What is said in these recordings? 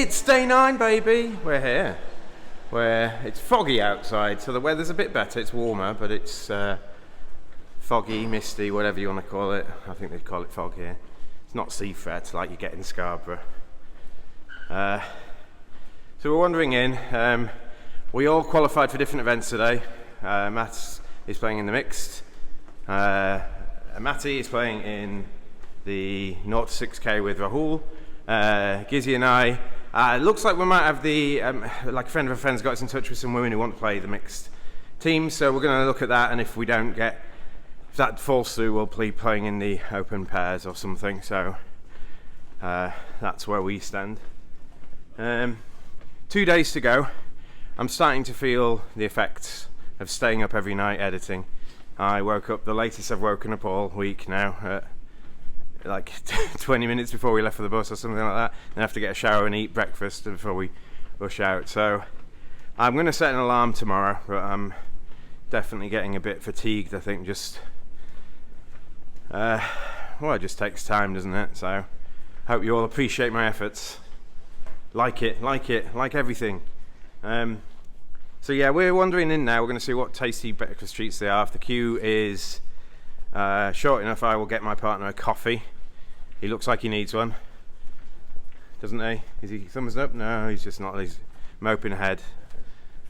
It's day 9, baby. We're here. It's foggy outside, so the weather's a bit better. It's warmer, but it's foggy, misty, whatever you want to call it. I think they'd call it fog here. It's not sea threat like you get in Scarborough. So we're wandering in. We all qualified for different events today. Matt is playing in the mixed. Matty is playing in the 0 to 6K with Rahul. Gizzy and I. It looks like we might have the, like a friend of a friend's got us in touch with some women who want to play the mixed team, so we're going to look at that, and if that falls through, we'll be playing in the open pairs or something, so that's where we stand. 2 days to go. I'm starting to feel the effects of staying up every night editing. I woke up, the latest I've woken up all week now, like 20 minutes before we left for the bus or something like that, and have to get a shower and eat breakfast before we rush out. So I'm going to set an alarm tomorrow, but I'm definitely getting a bit fatigued. I think it just takes time, doesn't it? So hope you all appreciate my efforts. Like everything. So yeah, we're wandering in now. We're going to see what tasty breakfast treats they are. If the queue is short enough, I will get my partner a coffee. He looks like he needs one, doesn't he? Is he thumbs up? No, he's just not. He's moping ahead.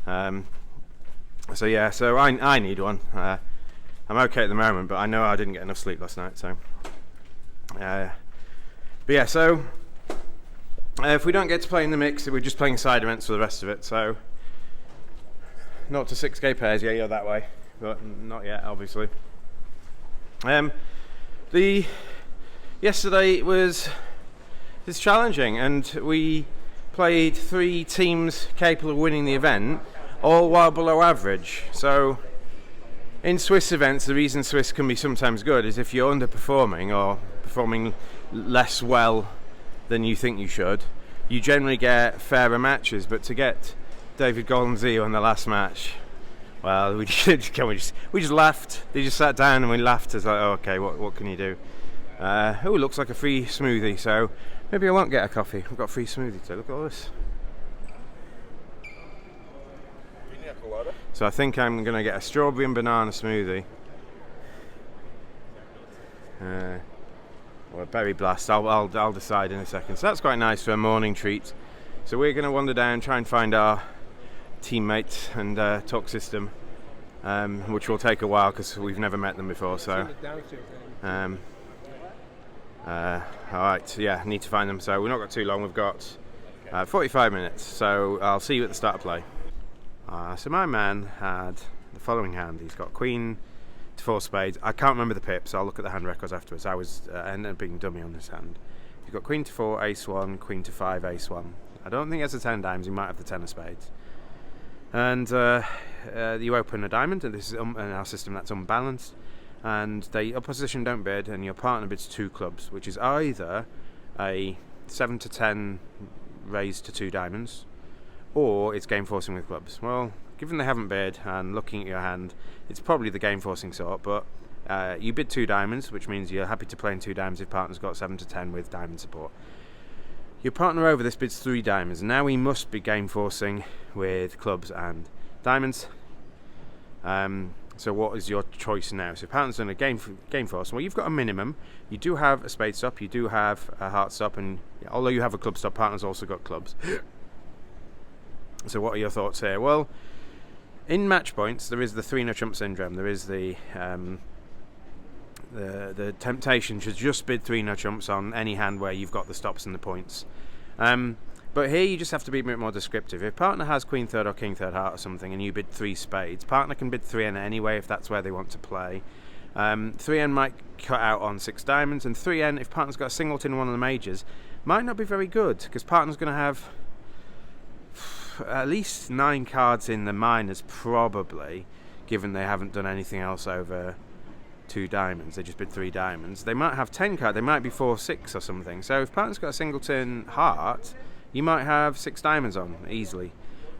So yeah, so I need one. I'm okay at the moment, but I know I didn't get enough sleep last night. So, but yeah, so if we don't get to play in the mix, we're just playing side events for the rest of it. So 0 to 6K pairs, yeah, you're that way, but not yet, obviously. Yesterday was challenging, and we played 3 teams capable of winning the event, all while below average. So in Swiss events, the reason Swiss can be sometimes good is if you're underperforming or performing less well than you think you should, you generally get fairer matches. But to get David Goldenzy on the last match, well, we just laughed. They just sat down and we laughed. It's like, oh, okay, what can you do? Oh, it looks like a free smoothie, so maybe I won't get a coffee. We've got a free smoothie today. Look at all this. So I think I'm going to get a strawberry and banana smoothie. Or a berry blast. I'll decide in a second. So that's quite nice for a morning treat. So we're going to wander down, try and find our teammates and talk system, which will take a while because we've never met them before. So alright, yeah, need to find them. So we've not got too long. We've got 45 minutes, so I'll see you at the start of play. So my man had the following hand. He's got Queen to 4 spades. I can't remember the pips, so I'll look at the hand records afterwards. I was ended up being dummy on this hand. He's got Queen to 4, Ace 1, Queen to 5, Ace 1. I don't think he has the 10 dimes. He might have the 10 of spades. And you open a diamond, and this is in our system that's unbalanced, and the opposition don't bid, and your partner bids 2 clubs, which is either a 7 to 10 raised to 2 diamonds, or it's game forcing with clubs. Well, given they haven't bid, and looking at your hand, it's probably the game forcing sort, but you bid 2 diamonds, which means you're happy to play in 2 diamonds if partner's got 7 to 10 with diamond support. Your partner over this bids 3 diamonds. Now he must be game forcing with clubs and diamonds. So what is your choice now? So partner's done a game force. Well, you've got a minimum. You do have a spade stop. You do have a heart stop, and although you have a club stop, partner's also got clubs. So what are your thoughts here? Well, in match points, there is the 3 no trump syndrome. There is the temptation to just bid 3 no trumps on any hand where you've got the stops and the points. But here you just have to be a bit more descriptive. If partner has Queen 3rd or King 3rd heart or something, and you bid 3 spades, partner can bid 3N anyway if that's where they want to play. 3N might cut out on 6 diamonds, and 3N, if partner's got a singleton in one of the majors, might not be very good, because partner's going to have at least 9 cards in the minors, probably, given they haven't done anything else over 2 diamonds. They just bid 3 diamonds. They might have 10 cards. They might be 4-6 or something. So if partner's got a singleton heart, you might have 6 diamonds on easily.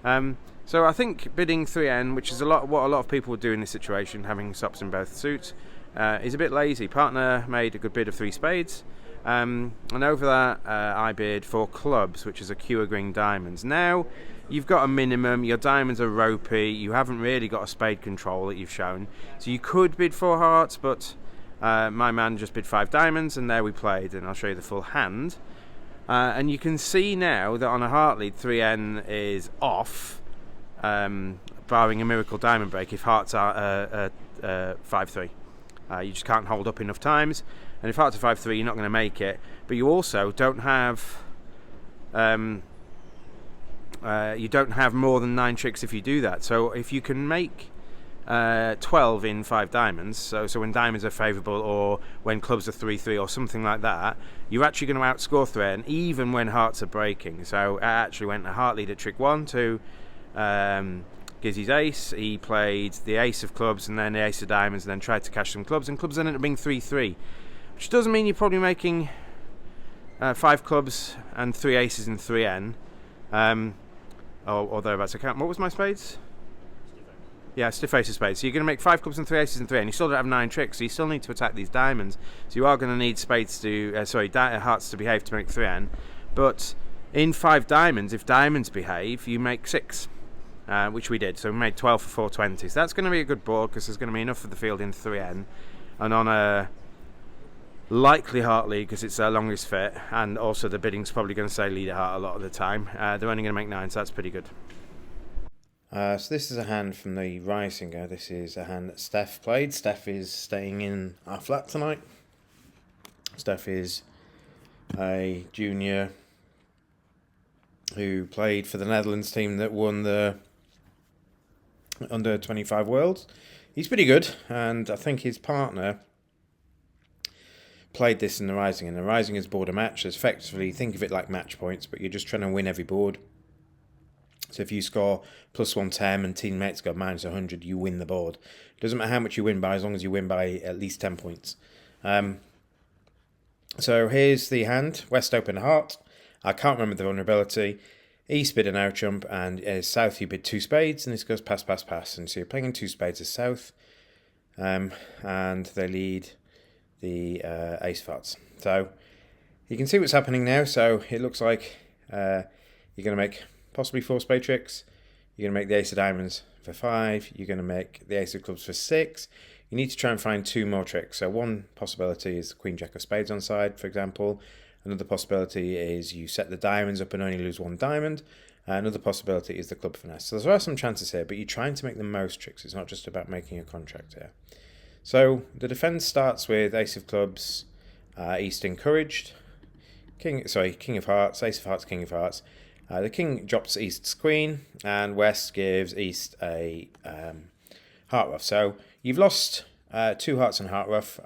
So I think bidding 3N, which is what a lot of people would do in this situation, having stops in both suits, is a bit lazy. Partner made a good bid of 3 spades, and over that I bid 4 clubs, which is a queue of green diamonds. Now you've got a minimum, your diamonds are ropey, you haven't really got a spade control that you've shown, so you could bid 4 hearts, but my man just bid 5 diamonds, and there we played, and I'll show you the full hand. And you can see now that on a heart lead 3N is off, barring a miracle diamond break if hearts are 5-3. You just can't hold up enough times, and if hearts are 5-3 you're not going to make it. But you also don't have more than 9 tricks if you do that. So if you can make 12 in 5 diamonds, so when diamonds are favourable or when clubs are 3-3 or something like that, you're actually going to outscore 3N even when hearts are breaking. So I actually went a heart lead at trick 1 to Gizzy's ace. He played the ace of clubs and then the ace of diamonds and then tried to cash some clubs, and clubs ended up being 3-3, which doesn't mean you're probably making 5 clubs and 3 aces in 3N or thereabouts. I can't. What was my spades? Yeah, stiff ace of spades. So you're going to make 5 clubs and 3 aces and 3N. You still don't have 9 tricks, so you still need to attack these diamonds. So you are going to need spades to hearts to behave to make 3N. But in 5 diamonds, if diamonds behave, you make 6. Which we did, so we made 12 for 420. So that's going to be a good board because there's going to be enough for the field in 3N, and on a likely heart lead because it's their longest fit, and also the bidding's probably going to say lead a heart a lot of the time. They're only going to make 9, so that's pretty good. So this is a hand from the Risinger. This is a hand that Steph played. Steph is staying in our flat tonight. Steph is a junior who played for the Netherlands team that won the under 25 Worlds. He's pretty good, and I think his partner played this in the Rising, and the Rising is board a match. It's effectively, think of it like match points, but you're just trying to win every board. So if you score plus 110 and teammates got minus 100, you win the board. It doesn't matter how much you win by, as long as you win by at least 10 points. So here's the hand. West open heart. I can't remember the vulnerability. East bid an out jump, and South you bid 2 spades, and this goes pass, pass, pass. And so you're playing in 2 spades as South, and they lead the ace of hearts. So you can see what's happening now. So it looks like you're going to make possibly 4 spade tricks. You're going to make the ace of diamonds for 5. You're going to make the ace of clubs for 6. You need to try and find 2 more tricks. So one possibility is the queen jack of spades on side, for example. Another possibility is you set the diamonds up and only lose 1 diamond. Another possibility is the club finesse. So there are some chances here, but you're trying to make the most tricks. It's not just about making a contract here. So the defence starts with ace of clubs, East encouraged, king of hearts, ace of hearts, king of hearts. The king drops East's queen, and West gives East a heart ruff. So you've lost 2 hearts and heart ruff.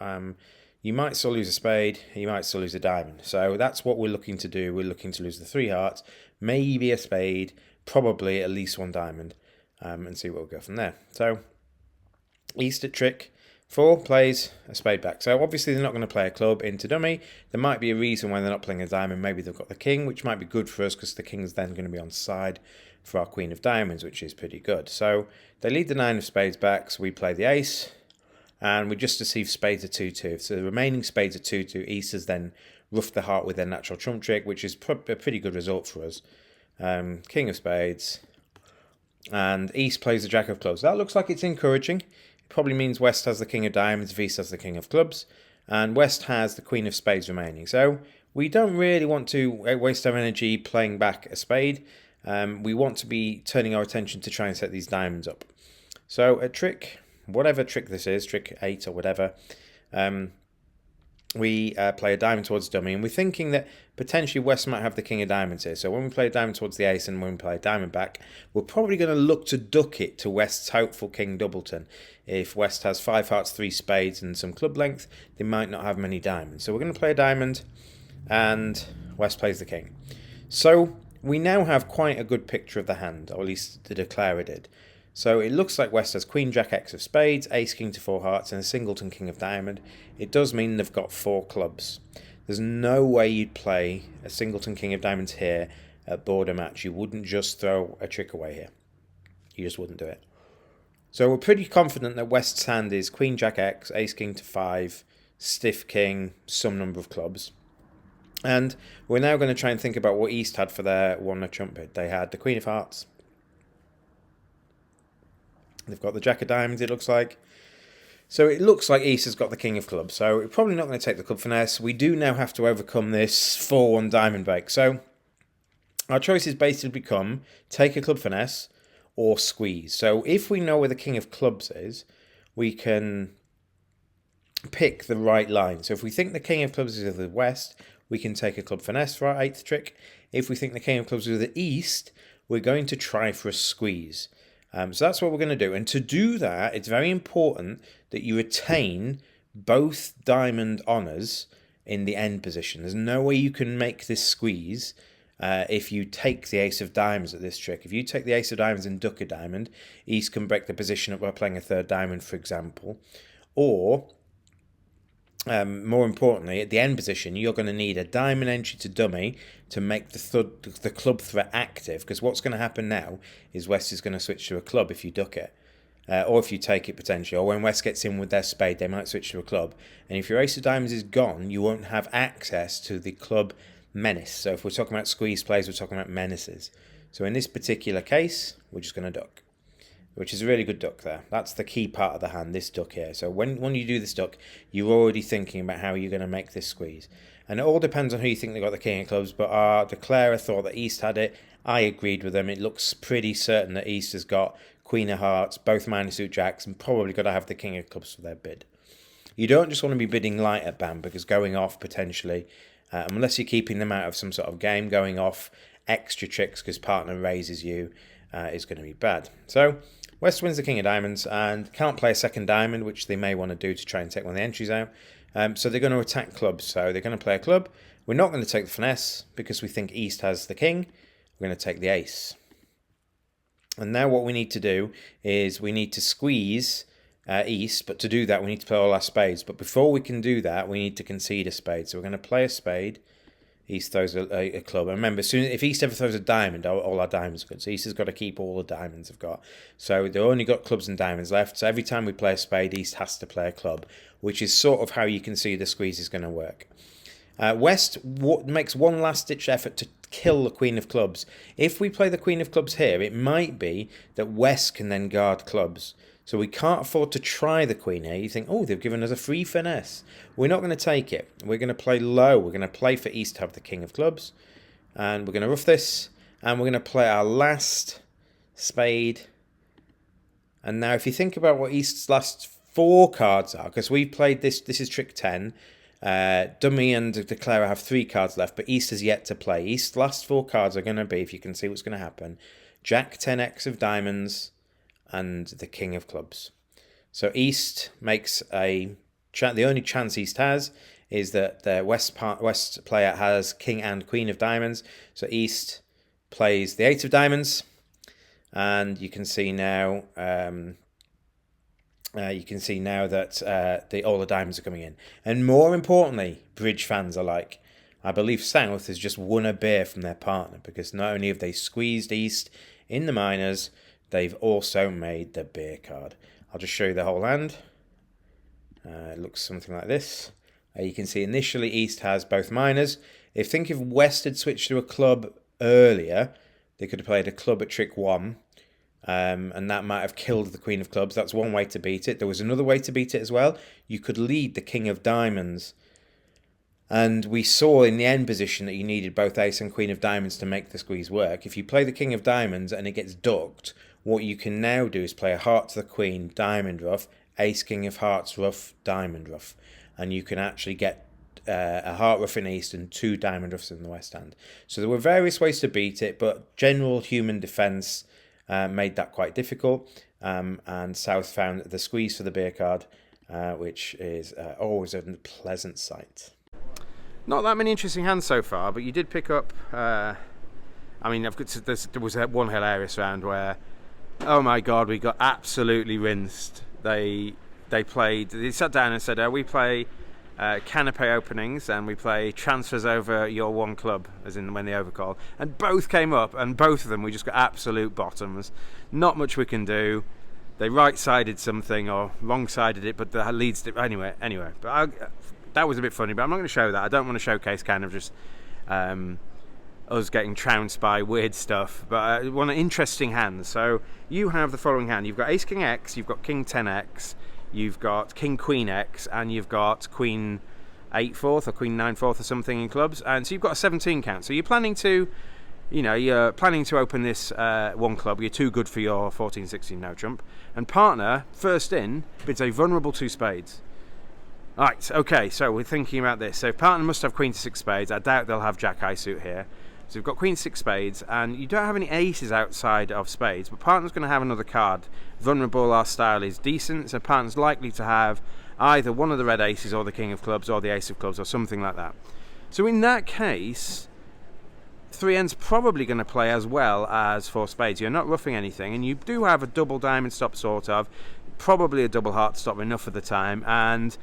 You might still lose a spade, you might still lose a diamond. So that's what we're looking to do. We're looking to lose the 3 hearts, maybe a spade, probably at least 1 diamond, and see what we'll go from there. So East at trick 4 plays a spade back. So obviously they're not going to play a club into dummy. There might be a reason why they're not playing a diamond. Maybe they've got the king, which might be good for us because the king's then going to be on side for our queen of diamonds, which is pretty good. So they lead the 9 of spades back, so we play the ace. And we just receive spades at 2-2. So the remaining spades at 2-2. East has then roughed the heart with their natural trump trick, which is a pretty good result for us. King of spades. And East plays the jack of clubs. That looks like it's encouraging. It probably means West has the king of diamonds, East has the king of clubs. And West has the queen of spades remaining. So we don't really want to waste our energy playing back a spade. We want to be turning our attention to try and set these diamonds up. So a trick, whatever trick this is, trick 8 or whatever, we play a diamond towards dummy, and we're thinking that potentially West might have the king of diamonds here. So when we play a diamond towards the ace and when we play a diamond back, we're probably going to look to duck it to West's hopeful king doubleton. If West has 5 hearts, 3 spades and some club length, they might not have many diamonds. So we're going to play a diamond, and West plays the king. So we now have quite a good picture of the hand, or at least the declarer did. So it looks like West has queen, jack, x of spades, ace, king to 4 hearts, and a singleton king of diamond. It does mean they've got 4 clubs. There's no way you'd play a singleton king of diamonds here at border match. You wouldn't just throw a trick away here. You just wouldn't do it. So we're pretty confident that West's hand is Queen Jack X, Ace King to 5, Stiff King, some number of clubs. And we're now going to try and think about what East had for their one trumpet. They had the Queen of Hearts. They've got the Jack of Diamonds, it looks like. So it looks like East has got the King of Clubs. So we're probably not going to take the Club Finesse. We do now have to overcome this 4-1 diamond break. So our choices basically become take a Club Finesse or squeeze. So if we know where the King of Clubs is, we can pick the right line. So if we think the King of Clubs is of the West, we can take a Club Finesse for our 8th trick. If we think the King of Clubs is of the East, we're going to try for a squeeze. So that's what we're going to do. And to do that, it's very important that you retain both diamond honours in the end position. There's no way you can make this squeeze if you take the Ace of Diamonds at this trick. If you take the Ace of Diamonds and duck a diamond, East can break the position up by playing a 3rd diamond, for example. Or, more importantly, at the end position, you're going to need a diamond entry to dummy to make the club threat active. Because what's going to happen now is West is going to switch to a club if you duck it. Or if you take it potentially. Or when West gets in with their spade, they might switch to a club. And if your Ace of Diamonds is gone, you won't have access to the club menace. So if we're talking about squeeze plays, we're talking about menaces. So in this particular case, we're just going to duck, which is a really good duck there. That's the key part of the hand, this duck here. So when you do this duck, you're already thinking about how you're going to make this squeeze. And it all depends on who you think they got the King of Clubs, but our declarer thought that East had it. I agreed with them. It looks pretty certain that East has got Queen of Hearts, both minor suit jacks, and probably got to have the King of Clubs for their bid. You don't just want to be bidding light at BAM, because going off potentially, unless you're keeping them out of some sort of game, going off extra tricks because partner raises you is going to be bad. So West wins the King of Diamonds and can't play a 2nd diamond, which they may want to do to try and take one of the entries out. So they're going to attack clubs. So they're going to play a club. We're not going to take the finesse because we think East has the king. We're going to take the ace. And now what we need to do is we need to squeeze East, but to do that we need to play all our spades. But before we can do that, we need to concede a spade. So we're going to play a spade. East throws a club. And remember, if East ever throws a diamond, all our diamonds are good. So East has got to keep all the diamonds they've got. So they've only got clubs and diamonds left. So every time we play a spade, East has to play a club, which is sort of how you can see the squeeze is going to work. West makes one last-ditch effort to kill the Queen of Clubs. If we play the Queen of Clubs here, it might be that West can then guard clubs. So we can't afford to try the Queen here. You think, oh, they've given us a free finesse. We're not going to take it. We're going to play low. We're going to play for East to have the King of Clubs. And we're going to ruff this. And we're going to play our last spade. And now if you think about what East's last 4 cards are, because we've played this is trick 10. Dummy and Declarer have 3 cards left, but East has yet to play. East's last 4 cards are going to be, if you can see what's going to happen, Jack 10x of diamonds and the King of Clubs. So East makes the only chance East has is that the West player has King and Queen of diamonds. So East plays the 8 of diamonds, and you can see now that all the diamonds are coming in. And more importantly, bridge fans are like, I believe South has just won a beer from their partner, because not only have they squeezed East in the minors, they've also made the beer card. I'll just show you the whole hand. It looks something like this. You can see initially East has both minors. If West had switched to a club earlier, they could have played a club at trick 1. And that might have killed the Queen of Clubs. That's one way to beat it. There was another way to beat it as well. You could lead the King of Diamonds. And we saw in the end position that you needed both Ace and Queen of Diamonds to make the squeeze work. If you play the King of Diamonds and it gets ducked, what you can now do is play a heart to the Queen, diamond ruff, Ace, King of Hearts, ruff, diamond ruff. And you can actually get a heart ruff in East and 2 diamond ruffs in the West hand. So there were various ways to beat it, but general human defence made that quite difficult. And South found the squeeze for the beer card, which is always a pleasant sight. Not that many interesting hands so far, but you did pick up. There was one hilarious round where, oh my god, we got absolutely rinsed. They sat down and said, we play canapé openings and we play transfers over your 1 club, as in when they overcall. And both came up, and both of them we just got absolute bottoms. Not much we can do. they right-sided something or wrong-sided it, but that leads to anyway. But that was a bit funny. But I'm not going to show that. I don't want to showcase kind of just us getting trounced by weird stuff. But one interesting hands. So you have the following hand. You've got Ace King X. You've got King 10X. You've got King Queen X, and you've got Queen 8/4 or Queen 9/4 or something in clubs. And so you've got a 17 count. So you're planning to open this one club. You're too good for your 14-16 no trump. And partner, first in, bids a vulnerable 2 spades. Right, okay, so we're thinking about this. So partner must have Queen to 6 spades. I doubt they'll have Jack high suit here. So we've got Queen 6 spades, and you don't have any aces outside of spades, but partner's going to have another card. Vulnerable, our style is decent, so partner's likely to have either one of the red aces or the king of clubs or the ace of clubs or something like that. So in that case, 3N's probably going to play as well as 4 spades. You're not roughing anything, and you do have a double diamond stop, sort of, probably a double heart stop enough of the time, and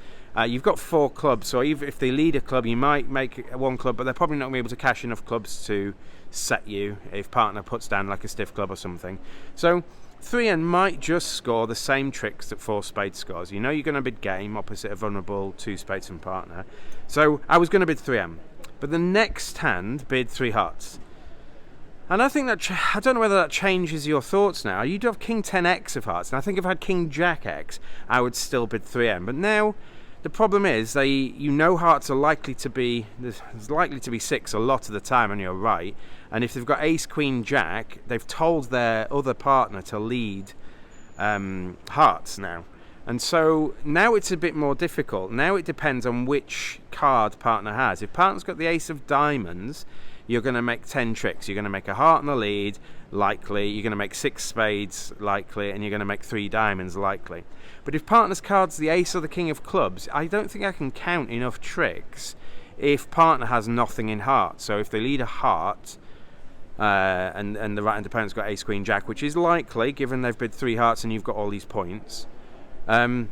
you've got 4 clubs, so even if they lead a club, you might make one club, but they're probably not going to be able to cash enough clubs to set you if partner puts down like a stiff club or something. So 3N might just score the same tricks that 4 spades scores. You know you're going to bid game opposite a vulnerable 2 spades from partner. So I was going to bid 3M. But the next hand bid 3 hearts. And I think that, I don't know whether that changes your thoughts now. You'd have King 10X of hearts. And I think if I had King Jack X, I would still bid 3M. But now, the problem is, hearts are likely to be, there's likely to be 6 a lot of the time on your right. And if they've got Ace, Queen, Jack, they've told their other partner to lead hearts now. And so now it's a bit more difficult. Now it depends on which card partner has. If partner's got the ace of diamonds, you're going to make 10 tricks. You're going to make a heart in the lead, likely. You're going to make 6 spades, likely. And you're going to make 3 diamonds, likely. But if partner's card's the ace or the king of clubs, I don't think I can count enough tricks if partner has nothing in heart. So if they lead a heart, and the right-hand opponent's got ace, queen, jack, which is likely, given they've bid 3 hearts and you've got all these points. And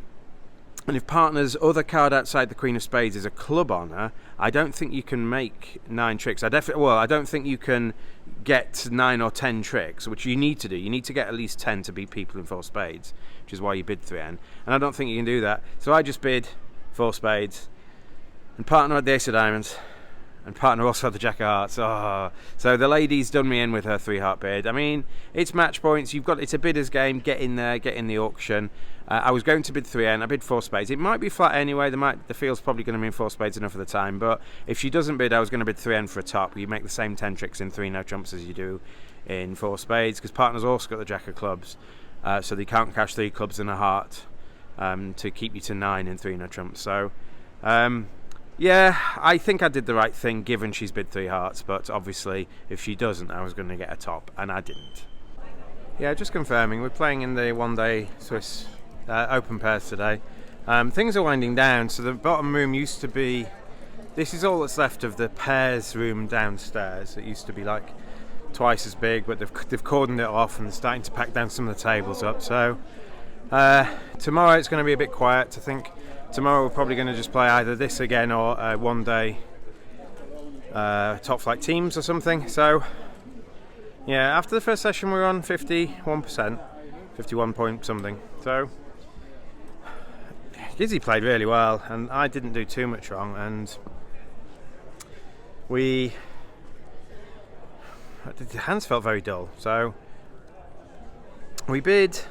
if partner's other card outside the queen of spades is a club honour, I don't think you can make 9 tricks. I don't think you can get 9 or 10 tricks, which you need to do. You need to get at least 10 to beat people in 4 spades, which is why you bid 3N. And I don't think you can do that. So I just bid 4 spades, and partner had the ace of diamonds, and partner also had the jack of hearts. Oh. So the lady's done me in with her 3 heart bid. I mean, it's match points. It's a bidder's game. Get in there, get in the auction. I was going to bid 3N. I bid 4 spades. It might be flat anyway. The field's probably going to be in 4 spades enough of the time. But if she doesn't bid, I was going to bid 3N for a top. You make the same 10 tricks in 3 no trumps as you do in 4 spades, because partner's also got the jack of clubs, so they can't cash 3 clubs and a heart to keep you to 9 in 3 no trumps. So. Yeah, I think I did the right thing given she's bid 3 hearts, but obviously if she doesn't, I was going to get a top, and I didn't. Yeah, just confirming, we're playing in the one-day Swiss Open pairs today. Things are winding down, so the bottom room used to be, this is all that's left of the pairs room downstairs. It used to be like twice as big, but they've cordoned it off and they're starting to pack down some of the tables up. So tomorrow it's going to be a bit quiet, I think. Tomorrow we're probably going to just play either this again or one day top flight teams or something. So yeah, after the first session we're on 51%, 51 point something. So Gizzy played really well and I didn't do too much wrong, and the hands felt very dull. So we bid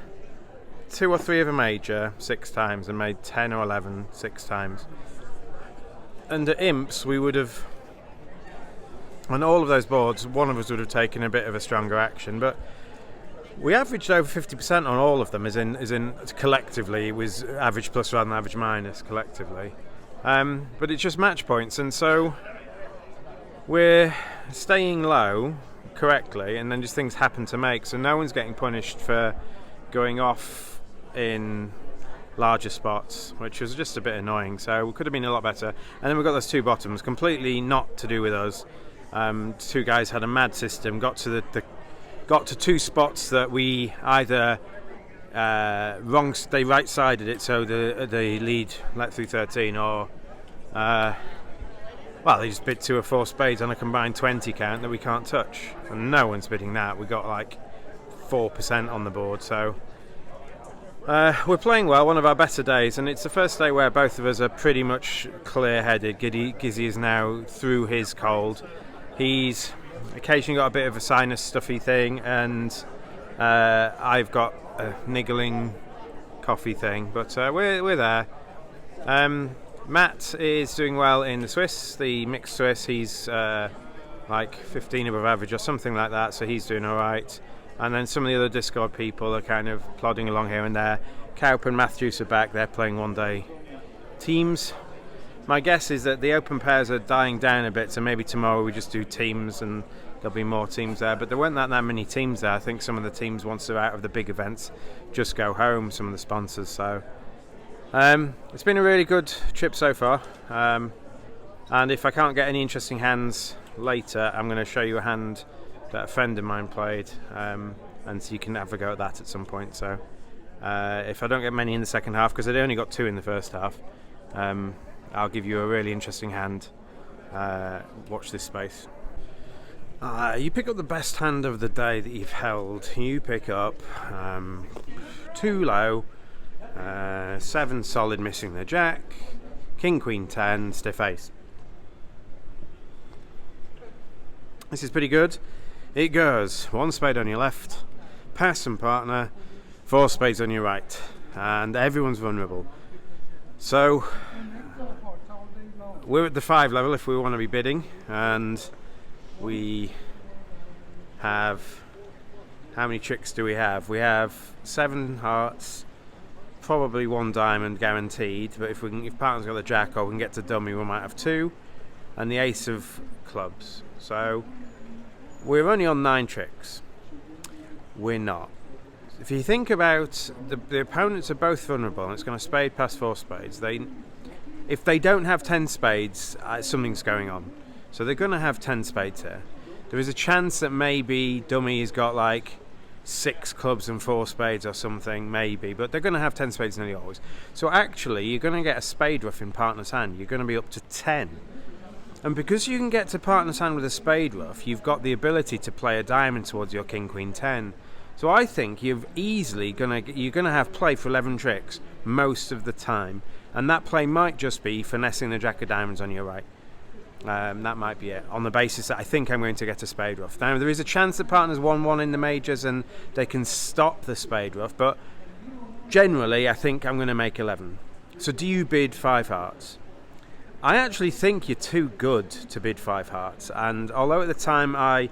2 or 3 of a major 6 times and made 10 or 11 6 times. And at imps we would have, on all of those boards, one of us would have taken a bit of a stronger action, but we averaged over 50% on all of them, as in collectively it was average plus rather than average minus collectively. But it's just match points, and so we're staying low correctly, and then just things happen to make, so no one's getting punished for going off in larger spots, which was just a bit annoying. So we could have been a lot better. And then we've got those 2 bottoms, completely not to do with us. 2 guys had a mad system, got to 2 spots that we either they right-sided it, so the lead let through 13, or they just bid 2 or 4 spades on a combined 20 count that we can't touch, and no one's bidding that. We got like 4% on the board, so We're playing well, one of our better days, and it's the first day where both of us are pretty much clear-headed. Gizzy is now through his cold. He's occasionally got a bit of a sinus stuffy thing, and I've got a niggling coffee thing, but we're there. Matt is doing well in the Swiss, the mixed Swiss. He's like 15 above average or something like that, so he's doing all right. And then some of the other Discord people are kind of plodding along here and there. Kaup and Matthews are back. They're playing one-day teams. My guess is that the open pairs are dying down a bit, so maybe tomorrow we just do teams and there'll be more teams there. But there weren't that many teams there. I think some of the teams, once they're out of the big events, just go home, some of the sponsors. So it's been a really good trip so far. And if I can't get any interesting hands later, I'm going to show you a hand that a friend of mine played, and so you can have a go at that at some point. So if I don't get many in the second half, because I only got 2 in the first half, I'll give you a really interesting hand. Watch this space. You pick up the best hand of the day that you've held. You pick up 2 low, 7 solid missing the jack, king, queen, 10, stiff ace. This is pretty good. It goes 1 spade on your left, pass and partner, 4 spades on your right, and everyone's vulnerable. So we're at the 5 level if we want to be bidding, and we have, how many tricks do we have? We have 7 hearts, probably 1 diamond guaranteed, but if partner's got the jack or we can get to dummy, we might have 2, and the ace of clubs. So we're only on 9 tricks. We're not. If you think about the opponents are both vulnerable, and it's going to spade past 4 spades. If they don't have 10 spades, something's going on. So they're going to have 10 spades here. There is a chance that maybe dummy's got like 6 clubs and 4 spades or something, maybe, but they're going to have 10 spades nearly always. So actually, you're going to get a spade ruff in partner's hand. You're going to be up to 10. And because you can get to partner's hand with a spade ruff, you've got the ability to play a diamond towards your king, queen, 10. So I think you're gonna have play for 11 tricks most of the time, and that play might just be finessing the jack of diamonds on your right. That might be it, on the basis that I think I'm going to get a spade ruff. Now there is a chance that partners 1-1 in the majors and they can stop the spade ruff, but generally I think I'm going to make 11. So do you bid 5 hearts? I actually think you're too good to bid 5 hearts, and although at the time I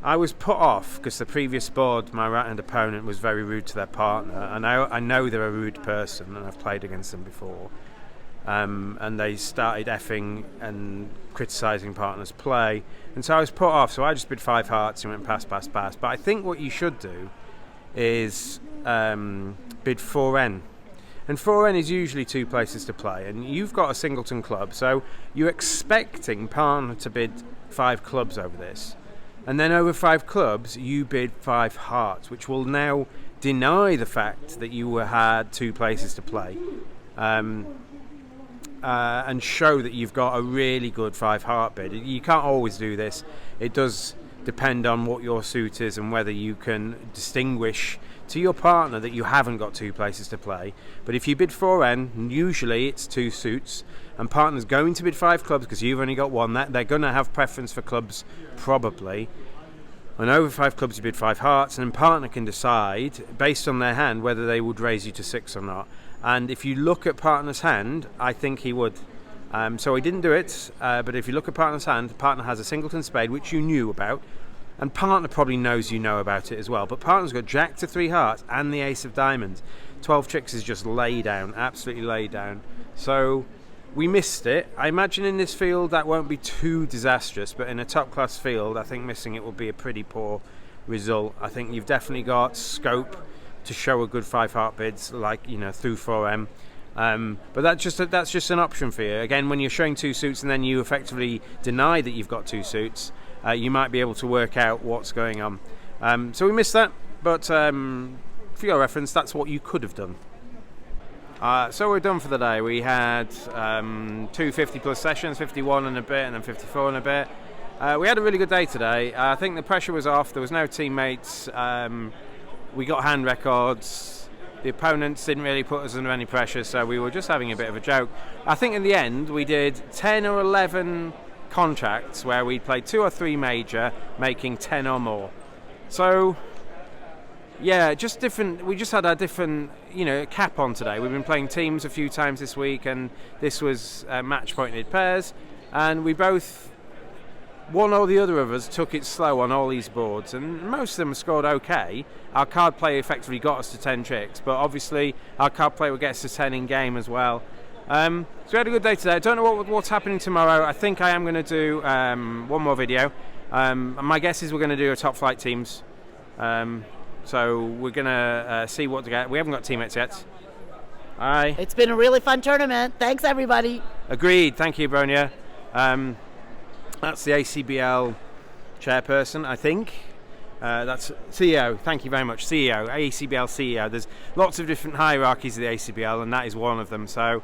was put off because the previous board, my right-hand opponent was very rude to their partner, and I know they're a rude person and I've played against them before, and they started effing and criticising partners' play, and so I was put off, so I just bid 5 hearts and went pass. But I think what you should do is bid 4N. And 4N is usually 2 places to play, and you've got a singleton club, so you're expecting partner to bid 5 clubs over this. And then over 5 clubs, you bid 5 hearts, which will now deny the fact that you had 2 places to play, and show that you've got a really good 5 heart bid. You can't always do this. It does depend on what your suit is and whether you can distinguish to your partner that you haven't got 2 places to play. But if you bid 4N, usually it's 2 suits, and partner's going to bid 5 clubs because you've only got 1. That they're going to have preference for clubs probably. And over 5 clubs you bid 5 hearts, and then partner can decide based on their hand whether they would raise you to 6 or not. And if you look at partner's hand, I think he would. So he didn't do it, but if you look at partner's hand, partner has a singleton spade, which you knew about, and partner probably knows you know about it as well. But partner's got jack to 3 hearts and the ace of diamonds. 12 tricks is just lay down, absolutely lay down. So we missed it. I imagine in this field that won't be too disastrous, but in a top class field I think missing it will be a pretty poor result. I think you've definitely got scope to show a good 5 heart bids, like, you know, through 4M. But that's just an option for you. Again, when you're showing 2 suits and then you effectively deny that you've got 2 suits, you might be able to work out what's going on. So we missed that, but for your reference, that's what you could have done. So we're done for the day. We had 2 50 plus sessions, 51 and a bit, and then 54 and a bit. We had a really good day today. I think the pressure was off. There was no teammates we got hand records. The opponents didn't really put us under any pressure, so we were just having a bit of a joke. I think in the end we did 10 or 11 contracts where we played 2 or 3 major, making 10 or more. So yeah, just different. We just had our different, cap on today. We've been playing teams a few times this week, and this was match-pointed pairs, and we both, one or the other of us, took it slow on all these boards, and most of them scored okay. Our card play effectively got us to 10 tricks, but obviously our card play will get us to 10 in game as well. So we had a good day today. I don't know what's happening tomorrow. I think I am going to do one more video. My guess is we're going to do a top flight teams. So we're going to see what to get. We haven't got teammates yet. Aye. It's been a really fun tournament. Thanks, everybody. Agreed. Thank you, Bronya. That's the ACBL chairperson, I think. That's CEO. Thank you very much. CEO. ACBL CEO. There's lots of different hierarchies of the ACBL, and that is one of them. So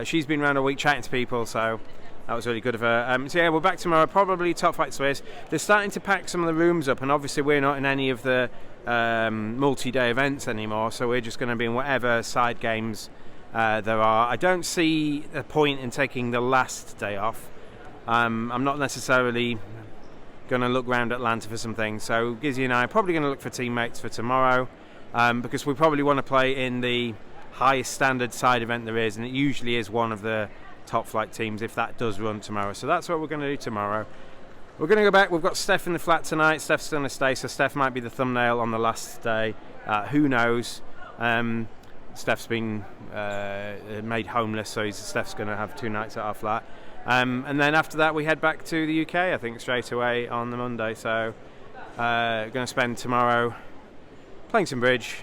she's been around a week chatting to people, so that was really good of her. So yeah, we're back tomorrow, probably Top Flight Swiss. They're starting to pack some of the rooms up, and obviously we're not in any of the multi-day events anymore, so we're just going to be in whatever side games there are. I don't see a point in taking the last day off. I'm not necessarily going to look around Atlanta for some things, so Gizzy and I are probably going to look for teammates for tomorrow, because we probably want to play in the highest standard side event there is, and it usually is one of the top flight teams if that does run tomorrow. So that's what we're going to do tomorrow. We're going to go back. We've got Steph in the flat tonight. Steph's going to stay, so Steph might be the thumbnail on the last day. Who knows? Steph's been made homeless, so Steph's going to have 2 nights at our flat. And then after that we head back to the UK, I think, straight away on the Monday. So going to spend tomorrow playing some bridge,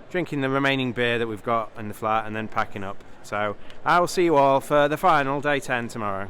drinking the remaining beer that we've got in the flat, and then packing up. So I will see you all for the final day 10 tomorrow.